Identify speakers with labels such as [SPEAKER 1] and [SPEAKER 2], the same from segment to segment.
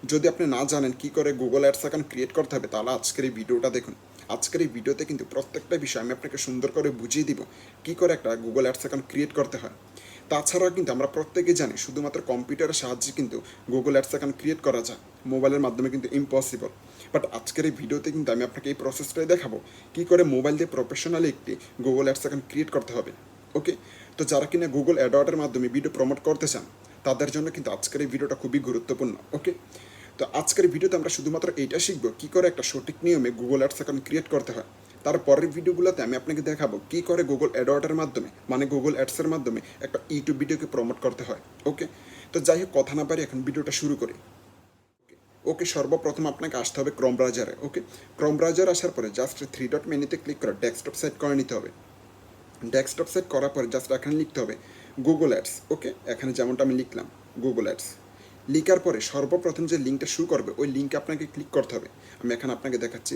[SPEAKER 1] যদি আপনি না জানেন কী করে গুগল অ্যাডস অ্যাকাউন্ট ক্রিয়েট করতে হবে, তাহলে আজকের এই ভিডিওটা দেখুন। আজকের এই ভিডিওতে কিন্তু প্রত্যেকটা বিষয় আমি আপনাকে সুন্দর করে বুঝিয়ে দিব কী করে একটা গুগল অ্যাডস অ্যাকাউন্ট ক্রিয়েট করতে হয়। তাছাড়াও কিন্তু আমরা প্রত্যেকেই জানি শুধুমাত্র কম্পিউটারের সাহায্যে কিন্তু গুগল অ্যাডস অ্যাকাউন্ট ক্রিয়েট করা যায়, মোবাইলের মাধ্যমে কিন্তু ইম্পসিবল। বাট আজকের এই ভিডিওতে কিন্তু আমি আপনাকে এই প্রসেসটাই দেখাবো কী করে মোবাইল দিয়ে প্রফেশনালি একটি গুগল অ্যাডস অ্যাকাউন্ট ক্রিয়েট করতে হবে। ওকে, তো যারা কিনা গুগল অ্যাডওয়ার্ডের মাধ্যমে ভিডিও প্রমোট করতে চান তাদের জন্য কিন্তু আজকের এই ভিডিওটা খুবই গুরুত্বপূর্ণ। ওকে, তো আজকের ভিডিওতে আমরা শুধুমাত্র এইটা শিখবো কী করে একটা সঠিক নিয়মে গুগল অ্যাডস অ্যাকাউন্ট ক্রিয়েট করতে হয়। তারপরের ভিডিওগুলোতে আমি আপনাকে দেখাবো কী করে গুগল অ্যাডওয়ার্ডের মাধ্যমে মানে গুগল অ্যাডসের মাধ্যমে একটা ইউটিউব ভিডিওকে প্রমোট করতে হয়। ওকে, তো যাই হোক কথা না পারি এখন ভিডিওটা শুরু করি। ওকে, সর্বপ্রথম আপনাকে আসতে হবে ক্রোম ব্রাউজারে। ওকে, ক্রোম ব্রাউজার আসার পরে জাস্ট 3 ডট মেনুতে ক্লিক করে ডেস্কটপ সেট করে নিতে হবে। ডেস্কটপ সেট করার পরে জাস্ট এখানে লিখতে হবে গুগল অ্যাডস। ওকে, এখানে যেমনটা আমি লিখলাম গুগল অ্যাডস, লিখার পরে সর্বপ্রথম যে লিঙ্কটা শু করবে ওই লিঙ্কে আপনাকে ক্লিক করতে হবে। আমি এখানে আপনাকে দেখাচ্ছি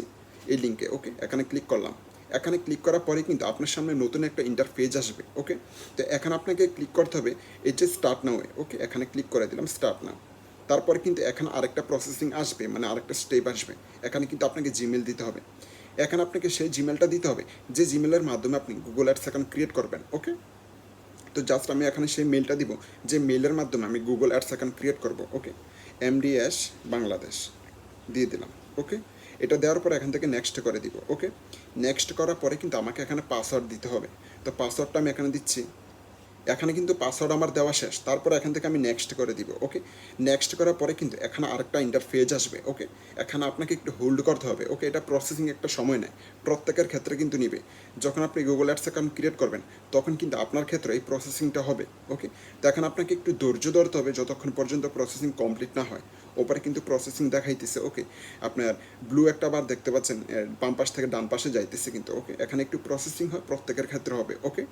[SPEAKER 1] এই লিঙ্কে। ওকে, এখানে ক্লিক করলাম। এখানে ক্লিক করার পরে কিন্তু আপনার সামনে নতুন একটা ইন্টারফেস আসবে। ওকে, তো এখানে আপনাকে ক্লিক করতে হবে এই যে স্টার্ট নাও। ওকে, এখানে ক্লিক করে দিলাম স্টার্ট নাও। তারপরে কিন্তু এখানে আরেকটা প্রসেসিং আসবে, মানে আরেকটা স্টেপ আসবে। এখানে কিন্তু আপনাকে জিমেল দিতে হবে। এখানে আপনাকে সেই জিমেলটা দিতে হবে যে জিমেলের মাধ্যমে আপনি গুগল অ্যাডস অ্যাকাউন্ট ক্রিয়েট করবেন। ওকে, তো জাস্ট আমি এখানে সেই মেলটা দিব যে মেলের মাধ্যমে আমি গুগল অ্যাডস অ্যাকাউন্ট ক্রিয়েট করব। ওকে, MDS বাংলাদেশ দিয়ে দিলাম। ওকে, এটা দেওয়ার পর এখান থেকে নেক্সট করে দিব। ওকে, নেক্সট করার পরে কিন্তু আমাকে এখানে পাসওয়ার্ড দিতে হবে। তো পাসওয়ার্ডটা আমি এখানে দিচ্ছি। এখানে কিন্তু পাসওয়ার্ড আমার দেওয়া শেষ। তারপর এখান থেকে আমি নেক্সট করে দিব। ওকে, নেক্সট করার পরে কিন্তু এখানে আরেকটা ইন্টারফেস আসবে। ওকে, এখানে আপনাকে একটু হোল্ড করতে হবে। ওকে, এটা প্রসেসিং একটা সময় নেয়, প্রত্যেকের ক্ষেত্রে কিন্তু নিবে। যখন আপনি গুগল অ্যাডস অ্যাকাউন্ট ক্রিয়েট করবেন তখন কিন্তু আপনার ক্ষেত্রে এই প্রসেসিংটা হবে। ওকে, তো এখন আপনাকে একটু ধৈর্য ধরতে হবে যতক্ষণ পর্যন্ত প্রসেসিং কমপ্লিট না হয়। ওপরে কিন্তু প্রসেসিং দেখাইতেছে। ওকে, আপনার ব্লু একটা বার দেখতে পাচ্ছেন, বাম পাশ থেকে ডান পাশে যাইতেছে কিন্তু। ওকে, এখানে একটু প্রসেসিং হয়, প্রত্যেকের ক্ষেত্রে হবে। ওকে,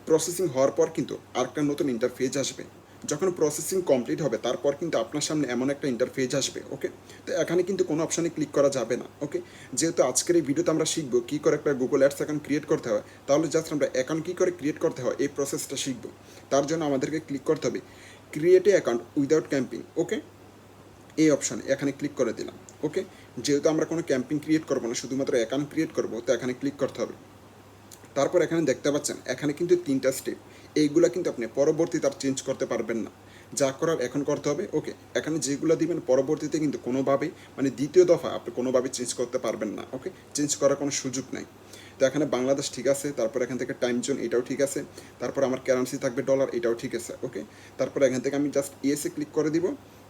[SPEAKER 1] প্রসেসিং হওয়ার পর কিন্তু আরেকটা নতুন ইন্টারফেস আসবে। যখন প্রসেসিং কমপ্লিট হবে তারপর কিন্তু আপনার সামনে এমন একটা ইন্টারফেস আসবে। ওকে, তো এখানে কিন্তু কোনো অপশানে ক্লিক করা যাবে না। ওকে, যেহেতু আজকের এই ভিডিওতে আমরা শিখবো কী করে একটা গুগল অ্যাডস অ্যাকাউন্ট ক্রিয়েট করতে হয়, তাহলে জাস্ট আমরা অ্যাকাউন্ট কী করে ক্রিয়েট করতে হয় এই প্রসেসটা শিখবো। তার জন্য আমাদেরকে ক্লিক করতে হবে create a account without camping. Okay, এই অপশানে এখানে ক্লিক করে দিলাম। ওকে, যেহেতু আমরা কোনো ক্যাম্পিং ক্রিয়েট করবো না, শুধুমাত্র অ্যাকাউন্ট ক্রিয়েট করবো, তো এখানে ক্লিক করতে হবে। তারপর এখানে দেখতে পাচ্ছেন এখানে কিন্তু 3টা স্টেপ, এইগুলা কিন্তু আপনি পরবর্তীতে আর চেঞ্জ করতে পারবেন না, যা করার এখন করতে হবে। ওকে, এখানে যেগুলো দিবেন পরবর্তীতে কিন্তু কোনোভাবেই মানে দ্বিতীয় দফা আপনি কোনোভাবে চেঞ্জ করতে পারবেন না। ওকে, চেঞ্জ করার কোনো সুযোগ নাই। তো এখানে বাংলাদেশ ঠিক আছে, তারপর এখান থেকে টাইম জোন এটাও ঠিক আছে, তারপর আমার কারেন্সি থাকবে ডলার, এটাও ঠিক আছে। ওকে, তারপর এখান থেকে আমি জাস্ট ইয়েসে ক্লিক করে দিব,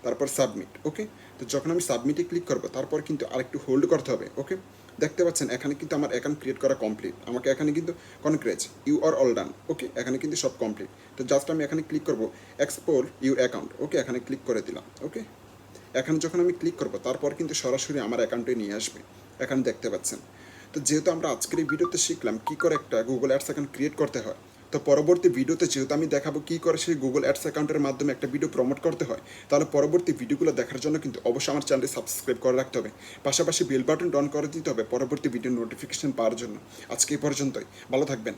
[SPEAKER 1] তারপর সাবমিট। ওকে, তো যখন আমি সাবমিটে ক্লিক করবো তারপর কিন্তু আরেকটু হোল্ড করতে হবে। ওকে, দেখতে পাচ্ছেন এখানে কিন্তু আমার অ্যাকাউন্ট ক্রিয়েট করা কমপ্লিট। আমাকে এখানে কিন্তু কনগ্রেচ ইউ আর অল ডান। ওকে, এখানে কিন্তু সব কমপ্লিট। তো জাস্ট আমি এখানে ক্লিক করবো এক্সপোর্ট ইউর অ্যাকাউন্ট। ওকে, এখানে ক্লিক করে দিলাম। ওকে, এখানে যখন আমি ক্লিক করবো তারপর কিন্তু সরাসরি আমার অ্যাকাউন্টে নিয়ে আসবে। এখানে দেখতে পাচ্ছেন। তো যেহেতু আমরা আজকের এই ভিডিওতে শিখলাম কী করে একটা গুগল অ্যাডস অ্যাকাউন্ট ক্রিয়েট করতে হয়, তো পরবর্তী ভিডিওতে যেহেতু আমি দেখাবো কী করে সেই গুগল অ্যাডস অ্যাকাউন্টের মাধ্যমে একটা ভিডিও প্রমোট করতে হয়, তাহলে পরবর্তী ভিডিওগুলো দেখার জন্য কিন্তু অবশ্যই আমার চ্যানেলটি সাবস্ক্রাইব করে রাখতে হবে, পাশাপাশি বেল বাটন অন করে দিতে হবে পরবর্তী ভিডিও নোটিফিকেশন পাওয়ার জন্য। আজকে এই পর্যন্তই, ভালো থাকবেন।